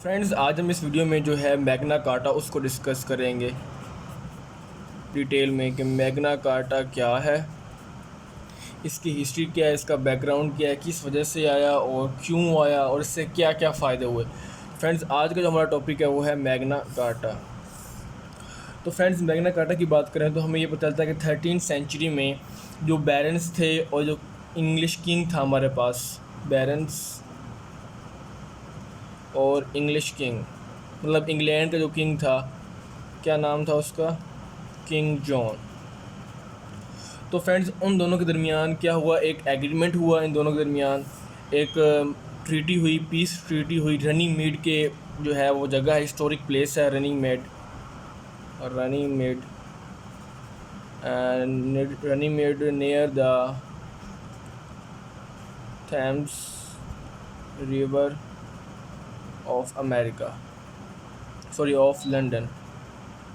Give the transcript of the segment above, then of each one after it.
Friends, आज हम इस वीडियो में जो है मैग्ना कार्टा उसको डिस्कस करेंगे डिटेल में कि मैग्ना कार्टा क्या है, इसकी हिस्ट्री क्या है, इसका बैकग्राउंड क्या है, किस वजह से आया और क्यों आया और इससे क्या क्या फ़ायदे हुए। फ्रेंड्स, आज का जो हमारा टॉपिक है वो है मैग्ना कार्टा। तो फ्रेंड्स, मैग्ना कार्टा की बात करें तो हमें ये पता चलता है कि 13वीं सेंचुरी में जो बैरन्स थे और जो इंग्लिश किंग था हमारे पास, बैरन्स और इंग्लिश किंग, मतलब इंग्लैंड का जो किंग था, क्या नाम था उसका, किंग जॉन। तो फ्रेंड्स, उन दोनों के दरमियान क्या हुआ, एक एग्रीमेंट हुआ इन दोनों के दरमियान, एक ट्रीटी हुई, पीस ट्रीटी हुई रनिंग मेड के, जो है वो जगह है, हिस्टोरिक प्लेस है Runnymede near the Thames river of America, of London.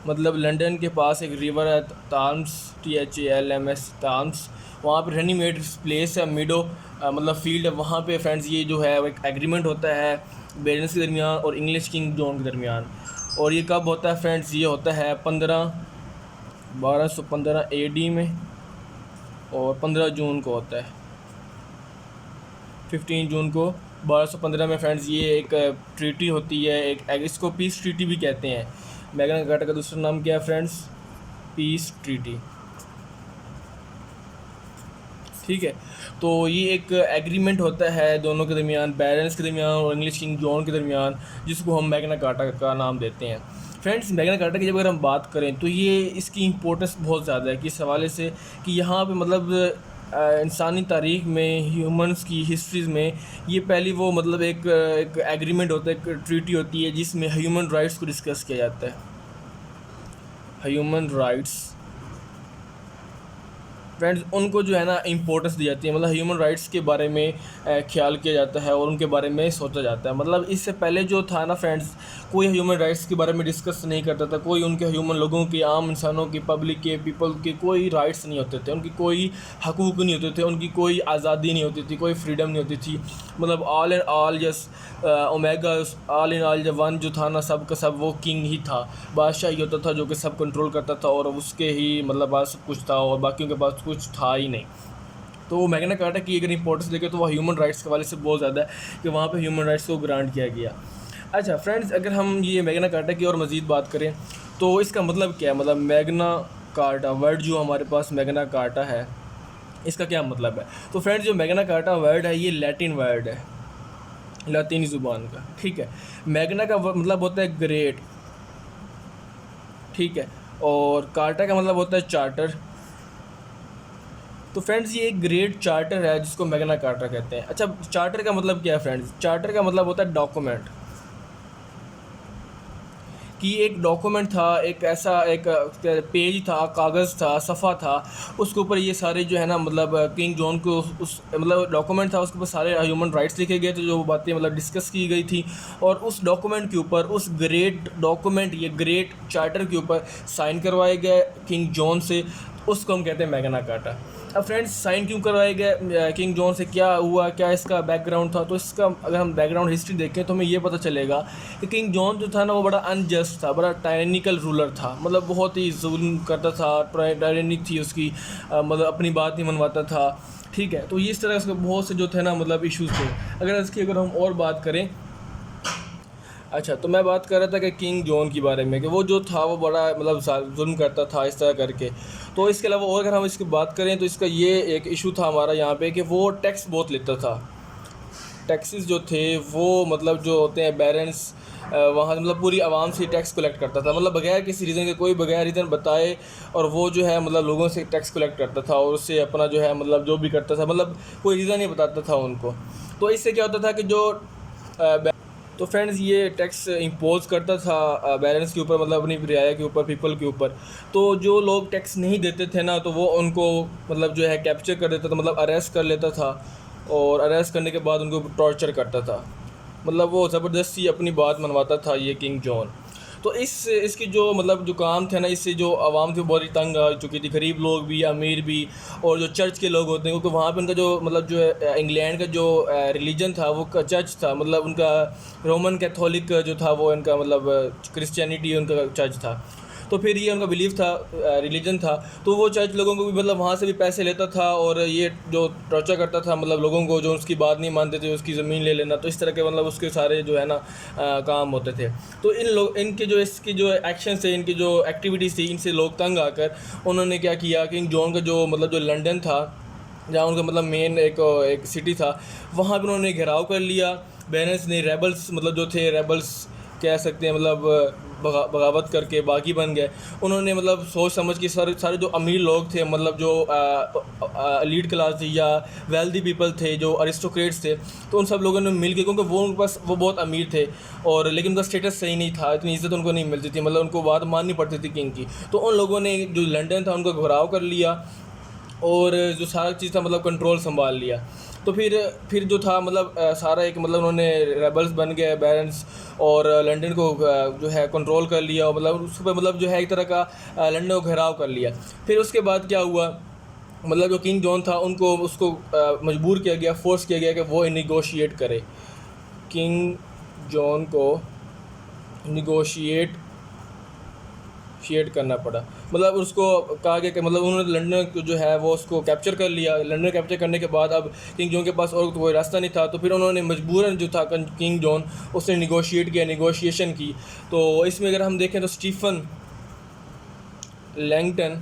मतलब लंदन के पास एक रिवर है थाम्स, THALMS, थाम्स। वहाँ पे रनिंग मेड प्लेस है, मीडो मतलब फील्ड है। वहाँ पे फ्रेंड्स ये जो है एक एग्रीमेंट होता है बैरन्स के दरमियान और इंग्लिश किंग जॉन के दरमियान। और ये कब होता है फ्रेंड्स, ये होता है 1215 AD में, और 15 जून को होता है, 15 जून को 1215 में फ्रेंड्स ये एक ट्रीटी होती है, एक इसको पीस ट्रीटी भी कहते हैं। मैग्ना कार्टा का दूसरा नाम क्या है फ्रेंड्स, पीस ट्रीटी। ठीक है, तो ये एक एग्रीमेंट होता है दोनों के दरमियान, बैरन्स के दरमियान और इंग्लिश किंग जॉन के दरमियान, जिसको हम मैग्ना कार्टा का नाम देते हैं। फ्रेंड्स, मैग्ना कार्टा की जब अगर हम बात करें तो ये इसकी इम्पोर्टेंस बहुत ज़्यादा है, किस हवाले से कि यहाँ पे मतलब इंसानी तारीख़ में, ह्यूमंस की हिस्ट्रीज़ में ये पहली वो मतलब एक एग्रीमेंट होता है, एक ट्रीटी होती है जिसमें ह्यूमन राइट्स को डिस्कस किया जाता है। ह्यूमन राइट्स फ्रेंड्स, उनको जो है ना इम्पोर्टेंस दी जाती है, मतलब ह्यूमन राइट्स के बारे में ख्याल किया जाता है और उनके बारे में सोचा जाता है। मतलब इससे पहले जो था ना फ्रेंड्स, कोई ह्यूमन राइट्स के बारे में डिस्कस नहीं करता था, कोई उनके ह्यूमन लोगों के, आम इंसानों के, पब्लिक के, पीपल के कोई राइट्स नहीं होते थे, उनकी कोई हकूक़ नहीं होते थे, उनकी कोई आज़ादी नहीं होती थी, कोई फ्रीडम नहीं होती थी। मतलब all and all just omega, all in all, जब वन जो था ना सब का सब वो किंग ही था, बादशाह ही होता था जो कि सब कंट्रोल करता था और उसके ही मतलब पास सब कुछ था और बाकियों के पास कुछ था ही नहीं। तो मैग्ना कार्टा की अगर इंपॉर्टेंस देखें तो वह ह्यूमन राइट्स के वाले से बहुत ज़्यादा है कि वहाँ पे ह्यूमन राइट्स को ग्रांट किया गया। अच्छा फ्रेंड्स, अगर हम ये मैग्ना कार्टा की और मज़ीद बात करें तो इसका मतलब क्या है, मतलब मैग्ना कार्टा वर्ड जो हमारे पास मैग्ना कार्टा है, इसका क्या मतलब है। तो फ्रेंड्स, जो मैग्ना कार्टा वर्ड है ये लैटिन वर्ड है, लातीनी ज़ुबान का। ठीक है, मैग्ना का मतलब होता है ग्रेट, ठीक है, और कार्टा का मतलब होता है चार्टर। तो फ्रेंड्स, ये एक ग्रेट चार्टर है जिसको मैग्ना कार्टा कहते हैं। अच्छा, चार्टर का मतलब क्या है फ्रेंड्स, चार्टर का मतलब होता है डॉक्यूमेंट, कि एक डॉक्यूमेंट था, एक ऐसा एक पेज था, कागज़ था, सफ़ा था, उसके ऊपर ये सारे जो है ना मतलब किंग जॉन को उस मतलब डॉक्यूमेंट था, उसके ऊपर सारे ह्यूमन राइट्स लिखे गए थे, जो बातें मतलब डिस्कस की गई थी। और उस डॉक्यूमेंट के ऊपर, उस ग्रेट डॉक्यूमेंट, ये ग्रेट चार्टर के ऊपर साइन करवाए गए किंग जॉन से, उसको हम कहते हैं मैग्ना कार्टा। अब फ्रेंड्स, साइन क्यों करवाए गए किंग जॉन से, क्या हुआ, क्या इसका बैकग्राउंड था। तो इसका अगर हम बैकग्राउंड हिस्ट्री देखें तो हमें ये पता चलेगा कि किंग जॉन जो था ना वो बड़ा अनजस्ट था, बड़ा टायरेनिकल रूलर था, मतलब बहुत ही जुल्म करता था, टायरेनिक थी उसकी, मतलब अपनी बात नहीं मनवाता था। ठीक है, तो ये इस तरह से बहुत से जो थे ना मतलब इश्यूज़ थे। अगर हम और बात करें, अच्छा, तो मैं बात कर रहा था कि किंग जॉन के बारे में, कि वो जो था वो बड़ा मतलब जुल्म करता था इस तरह करके। तो इसके अलावा और अगर हम इसकी बात करें तो इसका ये एक इशू था हमारा यहाँ पे कि वो टैक्स बहुत लेता था। टैक्सेस जो थे वो मतलब जो होते हैं बैरन्स, वहाँ मतलब पूरी आवाम से टैक्स कलेक्ट करता था, मतलब बगैर किसी रीज़न के, कोई बगैर रीज़न बताए, और वो जो है मतलब लोगों से टैक्स कलेक्ट करता था और उससे अपना जो है मतलब जो भी करता था, मतलब कोई रीज़न नहीं बताता था उनको। तो इससे क्या होता था कि जो तो फ्रेंड्स, ये टैक्स इम्पोज़ करता था बैलेंस के ऊपर, मतलब अपनी रियाया के ऊपर, पीपल के ऊपर। तो जो लोग टैक्स नहीं देते थे ना, तो वो उनको मतलब जो है कैप्चर कर देता था, मतलब अरेस्ट कर लेता था, और अरेस्ट करने के बाद उनको टॉर्चर करता था, मतलब वो ज़बरदस्ती अपनी बात मनवाता था ये किंग जॉन। तो इसकी जो मतलब जो काम थे ना, इससे जो आवाम थी बहुत ही तंग आ चुकी थी, गरीब लोग भी, अमीर भी, और जो चर्च के लोग होते हैं, क्योंकि वहाँ पे उनका जो मतलब जो है इंग्लैंड का जो रिलीजन था वो चर्च था, मतलब उनका रोमन कैथोलिक जो था वो इनका मतलब क्रिश्चियनिटी उनका चर्च था। तो फिर ये उनका बिलीफ था, रिलीजन था, तो वो चर्च लोगों को भी मतलब वहाँ से भी पैसे लेता था, और ये जो टॉर्चर करता था मतलब लोगों को जो उसकी बात नहीं मानते थे उसकी ज़मीन ले लेना, तो इस तरह के मतलब उसके सारे जो है ना काम होते थे। तो इनके जो इसकी जो एक्शन थे, इनकी जो एक्टिविटीज़ थी, इनसे लोग तंग आकर उन्होंने क्या किया, किंग जॉन का जो मतलब जो लंदन था, जहाँ उनका मतलब मेन एक सिटी था, वहाँ पर उन्होंने घेराव कर लिया। बैरन्स ने रेबल्स मतलब जो थे रेबल्स कह सकते हैं, मतलब बगावत करके बागी बन गए। उन्होंने मतलब सोच समझ के सारे सारे जो अमीर लोग थे, मतलब जो लीड क्लास थी या वेल्दी पीपल थे, जो अरिस्टोक्रेट्स थे, तो उन सब लोगों ने मिल के, क्योंकि वो उनके पास वो बहुत अमीर थे और लेकिन उनका स्टेटस सही नहीं था, इतनी इज़्ज़त उनको नहीं मिलती थी, मतलब उनको बात माननी पड़ती थी किंग की। तो उन लोगों ने जो लंदन था उनका घुराव कर लिया और जो सारा चीज़ था मतलब कंट्रोल संभाल लिया। तो फिर जो था मतलब सारा एक मतलब उन्होंने रेबल्स बन गए बैरन्स, और लंदन को जो है कंट्रोल कर लिया, और मतलब उस पर मतलब जो है एक तरह का लंदन को घेराव कर लिया। फिर उसके बाद क्या हुआ, मतलब जो किंग जॉन था उनको उसको मजबूर किया गया, फोर्स किया गया कि वो निगोशिएट करे। किंग जॉन को निगोशिएट करना पड़ा, मतलब उसको कहा गया कि मतलब उन्होंने लंदन को जो है वो उसको कैप्चर कर लिया। लंदन कैप्चर करने के बाद अब किंग जॉन के पास और कोई रास्ता नहीं था, तो फिर उन्होंने मजबूरन जो था किंग जॉन उसने निगोशिएट किया, निगोशिएशन की। तो इसमें अगर हम देखें तो स्टीफन लैंगटन,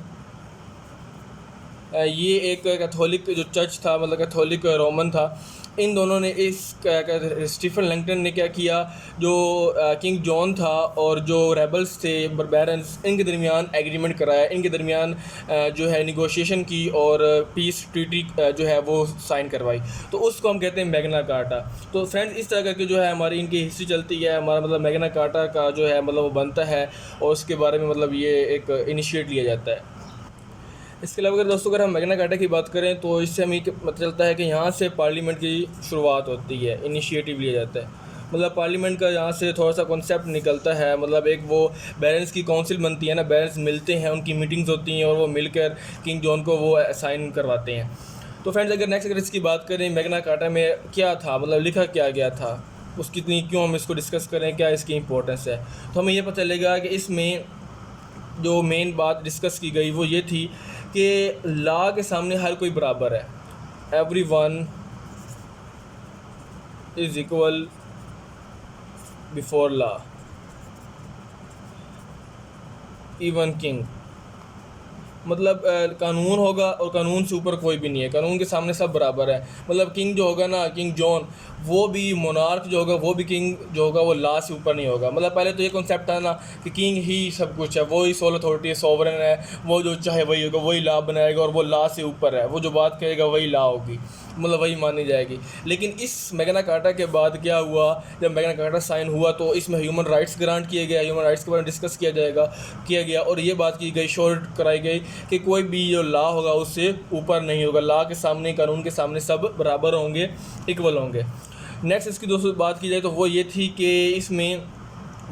ये एक कैथोलिक जो चर्च था, मतलब कैथोलिक रोमन था, इन दोनों ने स्टीफन लैंगटन ने क्या किया, जो किंग जॉन था और जो रेबल्स थे बैरन्स, इनके दरमियान एग्रीमेंट कराया, इनके दरमियान जो है निगोशिएशन की और पीस ट्रीटी जो है वो साइन करवाई। तो उसको हम कहते हैं मैग्ना कार्टा। तो फ्रेंड्स इस तरह करके जो है हमारी इनकी हिस्ट्री चलती है, हमारा मतलब मैग्ना कार्टा का जो है मतलब वो बनता है, और उसके बारे में मतलब ये एक इनिशिएट लिया जाता है। इसके अलावा अगर दोस्तों अगर हम मैग्ना कार्टा की बात करें तो इससे हमें पता चलता है कि यहाँ से पार्लियामेंट की शुरुआत होती है, इनिशिएटिव लिया जाता है। मतलब पार्लियामेंट का यहाँ से थोड़ा सा कॉन्सेप्ट निकलता है, मतलब एक वो बैरन्स की काउंसिल बनती है ना, बैरन्स मिलते हैं, उनकी मीटिंग्स होती हैं और वो मिलकर किंग जॉन को वो साइन करवाते हैं। तो फ्रेंड्स अगर इसकी बात करें मैग्ना कार्टा में क्या था, मतलब लिखा क्या गया था, उसकी इतनी क्यों हम इसको डिस्कस करें, क्या इसकी इंपॉर्टेंस है, तो हमें ये पता चलेगा कि इसमें जो मेन बात डिस्कस की गई वो ये थी कि लॉ के सामने हर कोई बराबर है, everyone is equal before law, even king. मतलब कानून होगा और कानून से ऊपर कोई भी नहीं है, कानून के सामने सब बराबर है। मतलब किंग जो होगा ना, किंग जॉन, वो भी मोनार्क जो होगा, वो भी किंग जो होगा वो लॉ से ऊपर नहीं होगा। मतलब पहले तो ये कॉन्सेप्ट था ना कि किंग ही सब कुछ है, वो ही सोल अथॉरिटी है, सॉवरेन है, वो जो चाहे वही होगा, वही लॉ बनाएगा और वो लॉ से ऊपर है, वो जो बात कहेगा वही लॉ होगी, मतलब वही मानी जाएगी। लेकिन इस मैग्ना कार्टा के बाद क्या हुआ, जब मैग्ना कार्टा साइन हुआ तो इसमें ह्यूमन राइट्स ग्रांट किए गए, ह्यूमन राइट्स के बारे में डिस्कस किया गया और ये बात की गई, श्योर कराई गई कि कोई भी जो लॉ होगा उससे ऊपर नहीं होगा, लॉ के सामने, कानून के सामने सब बराबर होंगे, इक्वल होंगे। नेक्स्ट इसकी दोस्तों बात की जाए तो वो ये थी कि इसमें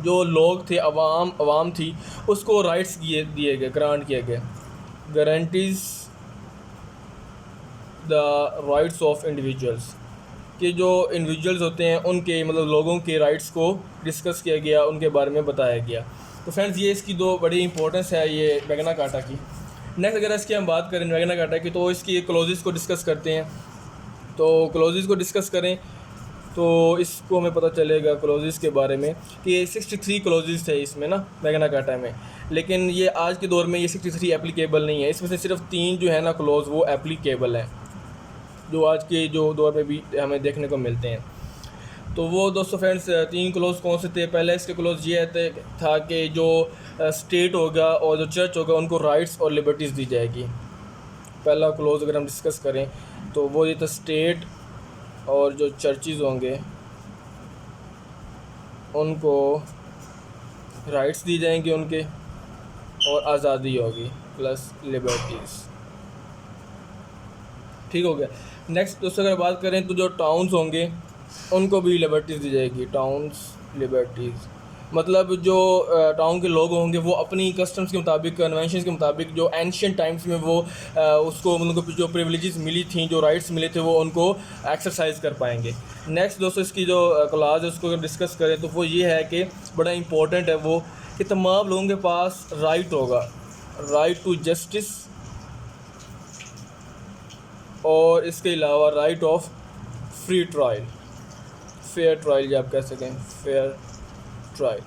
जो लोग थे, अवाम थी, उसको राइट्स दिए गए, ग्रांट किए गए, guarantees the rights of individuals, कि जो इंडिविजुअल्स होते हैं उनके मतलब लोगों के राइट्स को डिस्कस किया गया, उनके बारे में बताया गया। तो फ्रेंड्स ये इसकी दो बड़ी इंपॉर्टेंस है ये मैग्ना कार्टा की। नेक्स्ट अगर इसकी हम बात करें मैग्ना कार्टा की, तो इसकी क्लॉजेस को डिस्कस करते हैं। तो क्लॉजेस को डिस्कस करें तो इसको हमें पता चलेगा क्लॉजेस के बारे में कि 63 क्लॉजेस थे इसमें ना मैग्ना कार्टा में, लेकिन ये आज के दौर में ये 63 एप्लीकेबल नहीं है, इसमें से सिर्फ 3 जो है ना क्लॉज वो एप्लीकेबल हैं, जो आज के जो दौर में भी हमें देखने को मिलते हैं। तो वो दोस्तों फ्रेंड्स 3 क्लॉज कौन से थे। पहले इसके क्लॉज ये था कि जो स्टेट होगा और जो चर्च होगा उनको राइट्स और लिबर्टीज़ दी जाएगी। पहला क्लॉज अगर हम डिस्कस करें तो वो ये था, स्टेट और जो चर्चेज़ होंगे उनको राइट्स दी जाएंगे उनके, और आज़ादी होगी प्लस लिबर्टीज़। ठीक हो गया। नेक्स्ट दोस्तों अगर बात करें तो जो टाउन्स होंगे उनको भी लिबर्टीज़ दी जाएगी, टाउन्स लिबर्टीज़। मतलब जो टाउन के लोग होंगे वो अपनी कस्टम्स के मुताबिक, कन्वेंशन के मुताबिक, जो एंशियंट टाइम्स में वो उसको उनको जो प्रिविलेजेस मिली थी, जो राइट्स मिले थे, वो उनको एक्सरसाइज कर पाएंगे। नेक्स्ट दोस्तों इसकी जो क्लास है उसको अगर डिस्कस करें तो वो ये है कि बड़ा इंपॉर्टेंट है वो कि तमाम लोगों के पास राइट होगा, राइट टू जस्टिस, और इसके अलावा right of free trial, fair trial या आप कह सकें फेयर ट्रायल।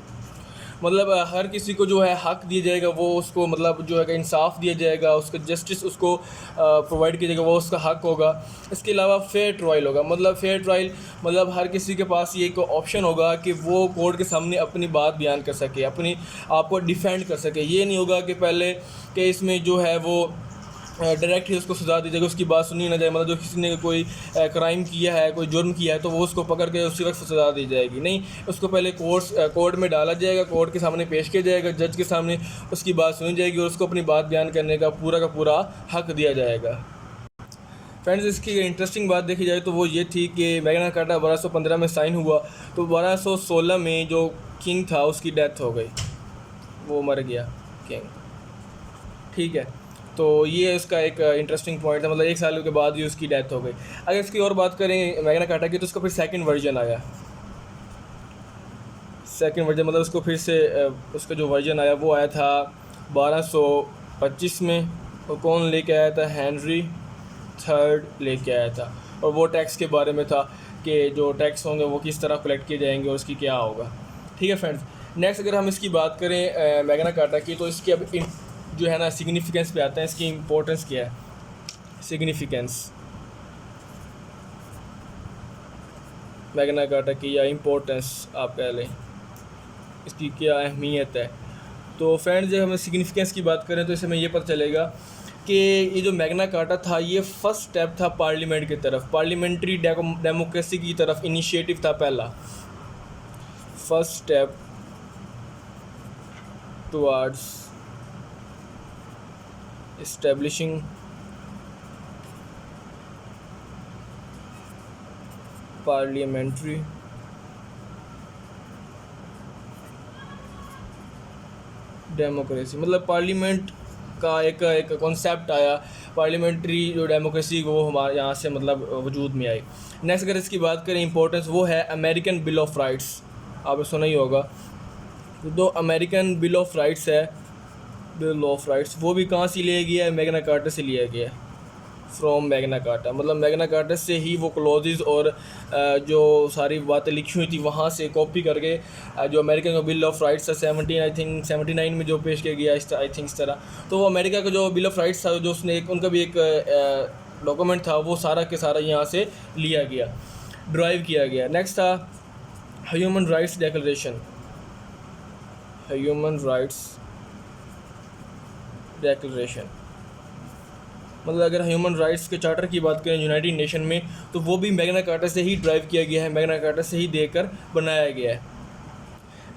मतलब हर किसी को जो है हक दिया जाएगा, वो उसको मतलब जो है कि इंसाफ दिया जाएगा, उसका जस्टिस उसको प्रोवाइड किया जाएगा, वो उसका हक होगा। इसके अलावा फेयर ट्रायल होगा। मतलब फेयर ट्रायल मतलब हर किसी के पास ये एक ऑप्शन होगा कि वो कोर्ट के सामने अपनी बात बयान कर सके, अपनी आप को डिफेंड कर सके। ये नहीं होगा कि पहले केस में जो है वो डायरेक्ट ही उसको सज़ा दी जाएगी, उसकी बात सुनी ना जाए। मतलब जो किसी ने कोई क्राइम किया है, कोई जुर्म किया है, तो वो उसको पकड़ के उसी वक्त सज़ा दी जाएगी। नहीं, उसको पहले कोर्ट में डाला जाएगा, कोर्ट के सामने पेश किया जाएगा, जज के सामने उसकी बात सुनी जाएगी और उसको अपनी बात बयान करने का पूरा हक दिया जाएगा। फ्रेंड्स, इसकी इंटरेस्टिंग बात देखी जाए तो वो ये थी कि मैग्ना कार्टा 1215 में साइन हुआ, तो 1216 में जो किंग था उसकी डेथ हो गई, वो मर गया किंग। ठीक है, तो ये उसका एक इंटरेस्टिंग पॉइंट है। मतलब 1 साल के बाद ही उसकी डेथ हो गई। अगर इसकी और बात करें मैग्ना कार्टा की, तो उसका फिर सेकंड वर्जन आया। सेकंड वर्जन मतलब उसको फिर से उसका जो वर्जन आया वो आया था 1225 में, और कौन लेके आया था? हेनरी थर्ड लेके आया था। और वो टैक्स के बारे में था कि जो टैक्स होंगे वो किस तरह कलेक्ट किए जाएंगे और उसकी क्या होगा। ठीक है फ्रेंड्स, नेक्स्ट अगर हम इसकी बात करें मैग्ना कार्टा की, तो इसकी अब जो है ना सिग्निफिकेंस पे आते हैं। इसकी इम्पोर्टेंस क्या है? सिग्निफिकेंस मैग्ना कार्टा की, या इम्पोर्टेंस आप कह लें, इसकी क्या अहमियत है। तो फ्रेंड्स, जब हम सिग्निफिकेंस की बात करें तो इससे हमें ये पता चलेगा कि ये जो मैग्ना कार्टा था ये फर्स्ट स्टेप था पार्लियामेंट की तरफ, पार्लियामेंट्री डेमोक्रेसी की तरफ इनिशिएटिव था पहला, first step towards establishing parliamentary democracy. मतलब पार्लियामेंट का एक कॉन्सेप्ट आया, पार्लियामेंट्री जो डेमोक्रेसी वो हमारे यहाँ से मतलब वजूद में आई। नेक्स्ट अगर इसकी बात करें इंपॉर्टेंस, वो है अमेरिकन बिल ऑफ राइट्स। आपने सुना ही होगा। तो अमेरिकन बिल ऑफ राइट्स है, बिल ऑफ राइट्स, वो भी कहाँ से लिया गया है? मैग्ना कार्टा से लिया गया है, फ्रॉम मैग्ना कार्टा। मतलब मैग्ना कार्टा से ही वो क्लॉजेज और जो सारी बातें लिखी हुई थी वहाँ से कॉपी करके जो अमेरिकन का बिल ऑफ राइट्स था 79 में जो पेश किया गया आई थिंक इस तरह। तो वो अमेरिका का जो बिल ऑफ राइट्स था, जो उसने उनका भी एक डॉक्यूमेंट था, वो सारा के सारा यहाँ से लिया गया, ड्राइव किया गया। नेक्स्ट था human rights declaration, human rights declaration. मतलब अगर ह्यूमन राइट्स के चार्टर की बात करें यूनाइटेड नेशन में, तो वो भी मैग्ना कार्टा से ही ड्राइव किया गया है, मैग्ना कार्टा से ही देकर बनाया गया है।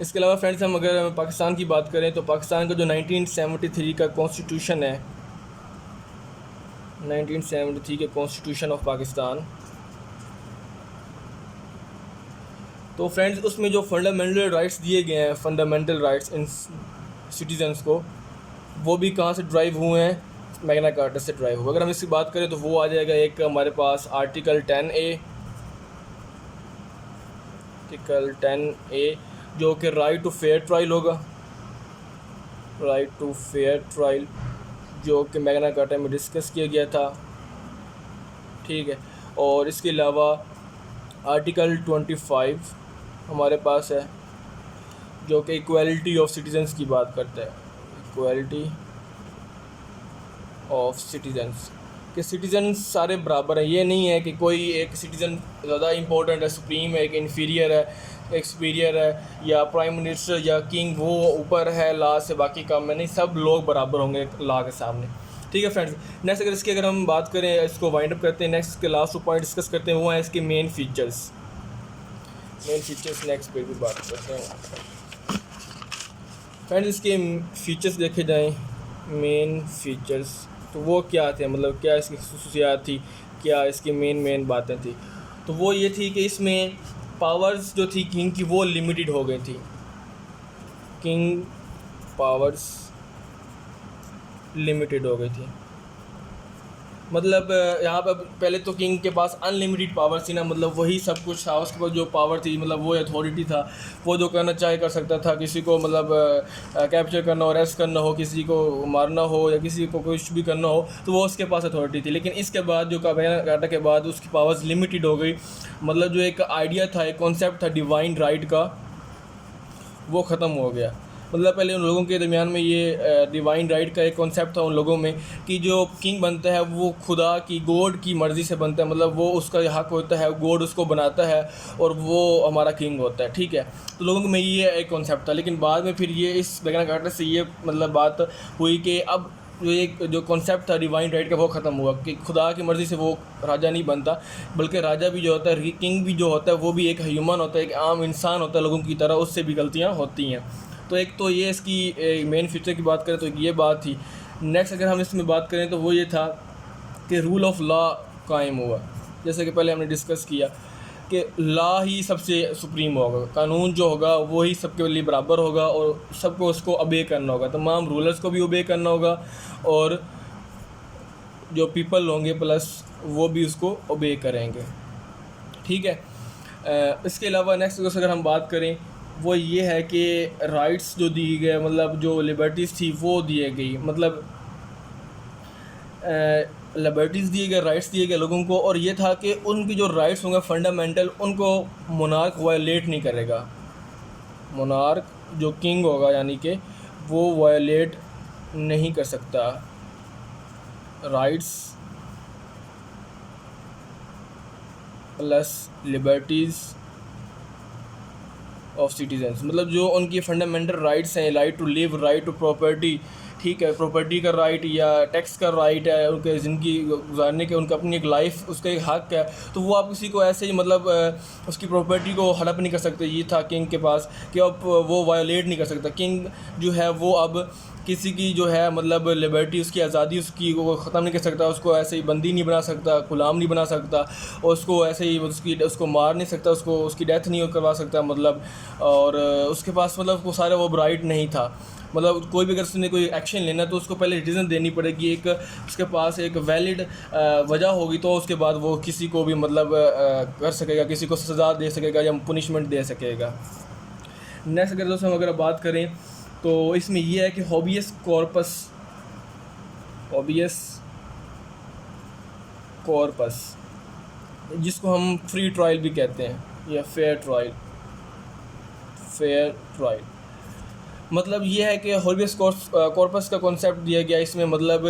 इसके अलावा फ्रेंड्स, हम अगर पाकिस्तान की बात करें तो पाकिस्तान का जो 1973 का कॉन्स्टिट्यूशन है, 1973 के कॉन्स्टिट्यूशन ऑफ पाकिस्तान, तो फ्रेंड्स उसमें जो फंडामेंटल राइट्स दिए गए हैं, फंडामेंटल राइट्स इन सिटीजन्स को, वो भी कहाँ से ड्राइव हुए हैं? मैग्ना कार्टा से ड्राइव हुआ। अगर हम इसकी बात करें तो वो आ जाएगा एक हमारे पास आर्टिकल 10A, आर्टिकल 10A जो कि राइट टू फेयर ट्रायल होगा, राइट टू फेयर ट्रायल, जो कि मैग्ना कार्टा में डिस्कस किया गया था। ठीक है, और इसके अलावा आर्टिकल 25 हमारे पास है, जो कि इक्वालिटी ऑफ सिटीजन्स की बात करता है, इक्वालिटी ऑफ सिटीजन्स, कि सिटीजन्स सारे बराबर हैं। ये नहीं है कि कोई एक सिटीज़न ज़्यादा इंपॉर्टेंट है, सुप्रीम है, एक इन्फीरियर है, एक सुपीरियर है, या प्राइम मिनिस्टर या किंग वो ऊपर है लॉ से, बाकी कम है। नहीं, सब लोग बराबर होंगे लॉ के सामने। ठीक है फ्रेंड्स, नेक्स्ट अगर हम बात करें, इसको वाइंड अप करते हैं, नेक्स्ट के लास्ट पॉइंट डिस्कस करते हैं, वो है इसके मेन फीचर्स। नेक्स्ट पे भी बात करते हैं फ्रेंड्स। इसके फीचर्स देखे जाएँ, मेन फीचर्स तो वो क्या थे, मतलब क्या इसकी खसूसियात थी, क्या इसकी मेन बातें थी। तो वो ये थी कि इसमें पावर्स जो थी किंग की वो लिमिटेड हो गई थी, किंग पावर्स लिमिटेड हो गई थी। मतलब यहाँ पर पहले तो किंग के पास अनलिमिटेड पावर थी ना, मतलब वही सब कुछ था उसके पास, जो पावर थी मतलब वो अथॉरिटी था, वो जो करना चाहे कर सकता था। किसी को मतलब कैप्चर करना हो, अरेस्ट करना हो, किसी को मारना हो या किसी को कुछ भी करना हो तो वो उसके पास अथॉरिटी थी। लेकिन इसके बाद जो काटा के बाद उसकी पावर्स लिमिटेड हो गई। मतलब जो एक आइडिया था, एक कॉन्सेप्ट था डिवाइन राइट का, वो ख़त्म हो गया। मतलब पहले उन लोगों के दरमियान में ये डिवाइन राइट का एक कॉन्सेप्ट था उन लोगों में कि जो किंग बनता है वो खुदा की, गॉड की मर्ज़ी से बनता है, मतलब वो उसका हक होता है, गॉड उसको बनाता है और वो हमारा किंग होता है, ठीक है। तो लोगों में ये एक कॉन्सेप्ट था। लेकिन बाद में फिर ये इस मैग्ना कार्टा से ये मतलब बात हुई कि अब जो एक जो कॉन्सेप्ट था डिवाइन राइट का वो ख़त्म हुआ कि खुदा की मर्ज़ी से वो राजा नहीं बनता, बल्कि राजा भी जो होता है, किंग भी जो होता है, वो भी एक ह्यूमन होता है, एक आम इंसान होता है लोगों की तरह, उससे भी गलतियाँ होती हैं। तो एक तो ये इसकी मेन फीचर की बात करें तो ये बात थी। नेक्स्ट अगर हम इसमें बात करें तो वो ये था कि रूल ऑफ लॉ कायम हुआ। जैसे कि पहले हमने डिस्कस किया कि लॉ ही सबसे सुप्रीम होगा, कानून जो होगा वो ही सबके लिए बराबर होगा और सबको उसको ओबे करना होगा, तमाम रूलर्स को भी ओबे करना होगा और जो पीपल होंगे प्लस वो भी उसको ओबे करेंगे, ठीक है। इसके अलावा नेक्स्ट अगर हम बात करें वो ये है कि राइट्स जो दिए गए, मतलब जो लिबर्टीज़ थी वो दिए गई, मतलब लिबर्टीज़ दिए गए, राइट्स दिए गए लोगों को। और ये था कि उनकी जो राइट्स होंगे फंडामेंटल, उनको मोनार्क वायलेट नहीं करेगा। मोनार्क जो किंग होगा यानी कि वो वायलेट नहीं कर सकता rights plus liberties of citizens. मतलब जो उनकी फंडामेंटल राइट्स हैं, right to live, right to property, ठीक है, प्रॉपर्टी का राइट या टैक्स का राइट है, उनके ज़िंदगी गुजारने के, उनका अपनी एक लाइफ, उसका एक हक है। तो वो आप किसी को ऐसे ही मतलब उसकी प्रॉपर्टी को हड़प नहीं कर सकते। ये था किंग के पास कि अब वो वायोलेट नहीं कर सकता। किंग जो है वो अब किसी की जो है मतलब लिबर्टी, उसकी आज़ादी, उसकी वो ख़त्म नहीं कर सकता, उसको ऐसे ही बंदी नहीं बना सकता, ग़ुलाम नहीं बना सकता, और उसको ऐसे ही उसको मार नहीं सकता, उसको उसकी डेथ नहीं करवा सकता मतलब। और उसके पास मतलब वो सारा वो राइट नहीं था। मतलब कोई भी अगर उसने कोई एक्शन लेना तो उसको पहले रीज़न देनी पड़ेगी, एक उसके पास एक वैलिड वजह होगी, तो उसके बाद वो किसी को भी मतलब कर सकेगा, किसी को सज़ा दे सकेगा या पनिशमेंट दे सकेगा। नेक्स्ट अगर दोस्तों हम अगर बात करें तो इसमें यह है कि हॉबियस कॉर्पस जिसको हम फ्री ट्रायल भी कहते हैं या फेयर ट्रायल, मतलब ये है कि हॉबियस कॉर्पस का कॉन्सेप्ट दिया गया इसमें। मतलब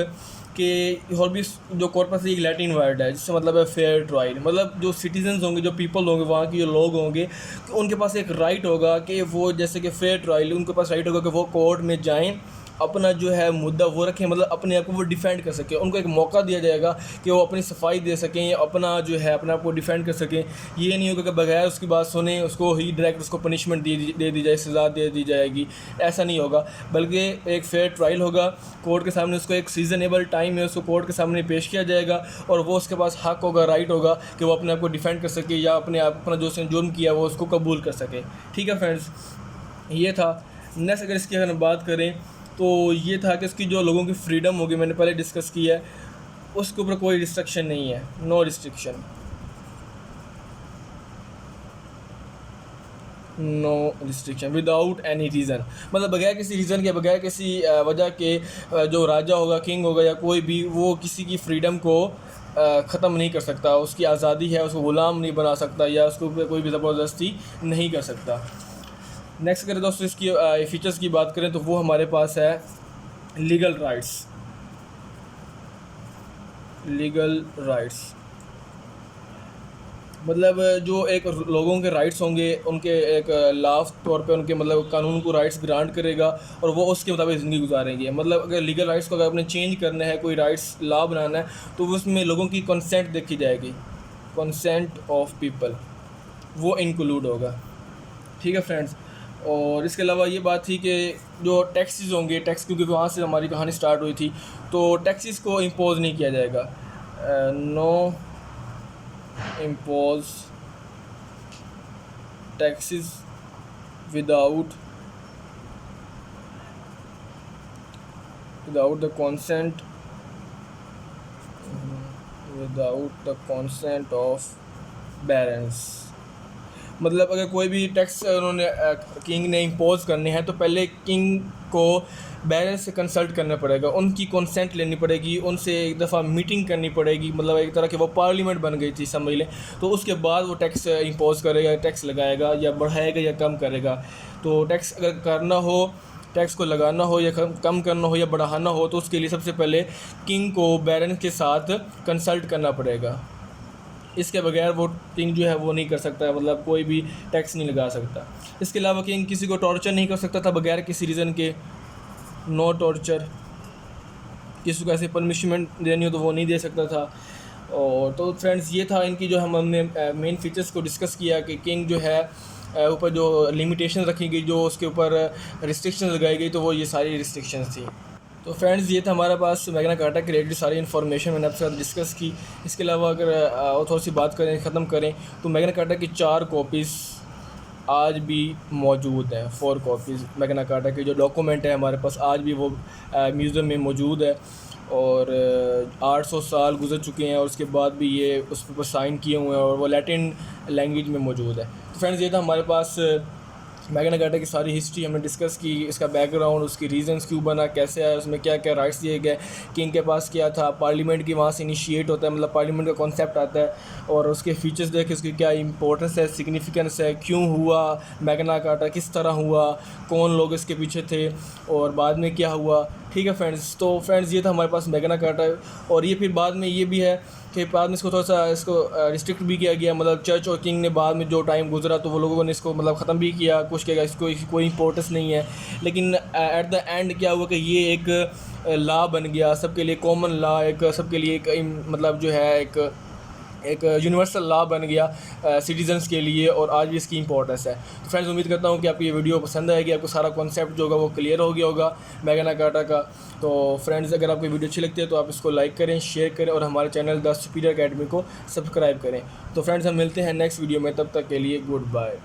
कि हॉबियस जो कॉर्पस एक लैटिन वर्ड है जिससे मतलब है फेयर ट्रायल। मतलब जो सिटीजन्स होंगे, जो पीपल होंगे, वहाँ के जो लोग होंगे, तो उनके पास एक राइट होगा कि वो जैसे कि फेयर ट्रायल, उनके पास राइट होगा कि वो कोर्ट में जाएं, अपना जो है मुद्दा वो रखें, मतलब अपने आप को वो डिफेंड कर सकें। उनको एक मौका दिया जाएगा कि वो अपनी सफाई दे सकें या अपना जो है अपने आप को डिफेंड कर सकें। ये नहीं होगा कि बगैर उसकी बात सुने उसको ही डायरेक्ट उसको पनिशमेंट दे दी जाए, सज़ा दे दी जाएगी, ऐसा नहीं होगा। बल्कि एक फेयर ट्रायल होगा, कोर्ट के सामने उसको एक सीजनेबल टाइम है, उसको कोर्ट के सामने पेश किया जाएगा और वो उसके पास हक होगा, राइट होगा कि वो अपने आप को डिफेंड कर सके या अपने आप अपना जो उसने जुर्म किया वो उसको कबूल कर सके, ठीक है फ्रेंड्स। ये था। नेक्स्ट अगर इसकी अगर हम बात करें तो ये था कि इसकी जो लोगों की फ्रीडम होगी, मैंने पहले डिस्कस किया है, उसके ऊपर कोई रिस्ट्रिक्शन नहीं है, no restriction without any reason. मतलब बगैर किसी रीज़न के, बगैर किसी वजह के जो राजा होगा, किंग होगा या कोई भी, वो किसी की फ्रीडम को ख़त्म नहीं कर सकता। उसकी आज़ादी है, उसको ग़ुलाम नहीं बना सकता या उसको कोई भी ज़बरदस्ती नहीं कर सकता। नेक्स्ट करें दोस्तों इसकी फ़ीचर्स की बात करें तो वो हमारे पास है लीगल राइट्स। मतलब जो एक लोगों के राइट्स होंगे, उनके एक लॉ तौर पे उनके मतलब कानून को राइट्स ग्रांट करेगा और वो उसके मुताबिक ज़िंदगी गुजारेंगे। मतलब अगर लीगल राइट्स को अगर आपने चेंज करना है, कोई राइट्स लॉ बनाना है, तो उसमें लोगों की कंसेंट देखी जाएगी, कंसेंट ऑफ पीपल वो इंक्लूड होगा, ठीक है फ्रेंड्स। और इसके अलावा ये बात थी कि जो टैक्सेस होंगे, टैक्स, क्योंकि वहाँ से हमारी कहानी स्टार्ट हुई थी, तो टैक्सेस को इम्पोज नहीं किया जाएगा। No impose taxes without without the consent of barons. मतलब अगर कोई भी टैक्स उन्होंने किंग ने इम्पोज करने हैं तो पहले किंग को बैरन्स से कंसल्ट करना पड़ेगा, उनकी कंसेंट लेनी पड़ेगी, उनसे एक दफ़ा मीटिंग करनी पड़ेगी, मतलब एक तरह की वो पार्लियामेंट बन गई थी समझ लें। तो उसके बाद वो टैक्स इम्पोज करेगा, टैक्स लगाएगा या बढ़ाएगा या कम करेगा। तो टैक्स अगर करना हो, टैक्स को लगाना हो या कम करना हो या बढ़ाना हो तो उसके लिए सबसे पहले किंग को बैरन के साथ कंसल्ट करना पड़ेगा। इसके बगैर वो किंग जो है वो नहीं कर सकता, मतलब कोई भी टैक्स नहीं लगा सकता। इसके अलावा किंग किसी को टॉर्चर नहीं कर सकता था बगैर किसी रीज़न के, नो टॉर्चर। किसी को ऐसे पनिशमेंट देनी हो तो वो नहीं दे सकता था। और तो फ्रेंड्स ये था इनकी जो हमने मेन फीचर्स को डिस्कस किया कि किंग जो है ऊपर जो लिमिटेशन रखी गई, जो उसके ऊपर रिस्ट्रिक्शन लगाई गई, तो वो ये सारी रिस्ट्रिक्शंस थी। तो फ्रेंड्स ये था हमारे पास मैग्ना कार्टा के रिलेटेड सारी इन्फॉर्मेशन मैंने आपके साथ डिस्कस की। इसके अलावा अगर और थोड़ी सी बात करें, ख़त्म करें, तो मैग्ना कार्टा की 4 कॉपीज़ आज भी मौजूद हैं। 4 कॉपीज़ मैग्ना कार्टा के जो डॉक्यूमेंट है हमारे पास आज भी वो म्यूज़ियम में मौजूद है। और 800 साल गुजर चुके हैं और उसके बाद भी ये उस पर साइन किए हुए हैं और वो लैटिन लैंग्वेज में मौजूद है। तो फ्रेंड्स ये था हमारे पास मैग्ना कार्टा की सारी हिस्ट्री हमने डिस्कस की, इसका बैकग्राउंड, उसकी रीजंस क्यों बना, कैसे है, उसमें क्या क्या राइट्स दिए गए, किंग के पास क्या था, पार्लियामेंट की वहाँ से इनिशिएट होता है, मतलब पार्लियामेंट का कॉन्सेप्ट आता है, और उसके फीचर्स देखे, उसकी क्या इंपॉर्टेंस है, सिग्निफिकेंस है, क्यों हुआ मैग्ना कार्टा, किस तरह हुआ, कौन लोग इसके पीछे थे और बाद में क्या हुआ। ठीक है फ्रेंड्स, तो फ्रेंड्स ये था हमारे पास मैग्ना कार्टा। और ये फिर बाद में ये भी है कि बाद में इसको थोड़ा सा इसको रिस्ट्रिक्ट भी किया गया, मतलब चर्च और किंग ने बाद में जो टाइम गुजरा तो वो लोगों ने इसको मतलब ख़त्म भी किया, कुछ किया, इसको कोई इंपॉर्टेंस नहीं है। लेकिन एट द एंड क्या हुआ कि ये एक लॉ बन गया सबके लिए, कॉमन लॉ, एक सबके लिए एक मतलब जो है एक यूनिवर्सल लॉ बन गया सिटीजन्स के लिए, और आज भी इसकी इंपॉर्टेंस है। तो फ्रेंड्स उम्मीद करता हूँ कि आपको ये वीडियो पसंद आएगी, आपको सारा कॉन्सेप्ट जो होगा वो क्लियर हो गया होगा मैग्ना कार्टा का। तो फ्रेंड्स अगर आपको वीडियो अच्छी लगती है तो आप इसको लाइक करें, शेयर करें और हमारे चैनल द सुपीरियर अकेडमी को सब्सक्राइब करें। तो फ्रेंड्स हम मिलते हैं नेक्स्ट वीडियो में, तब तक के लिए गुड बाय।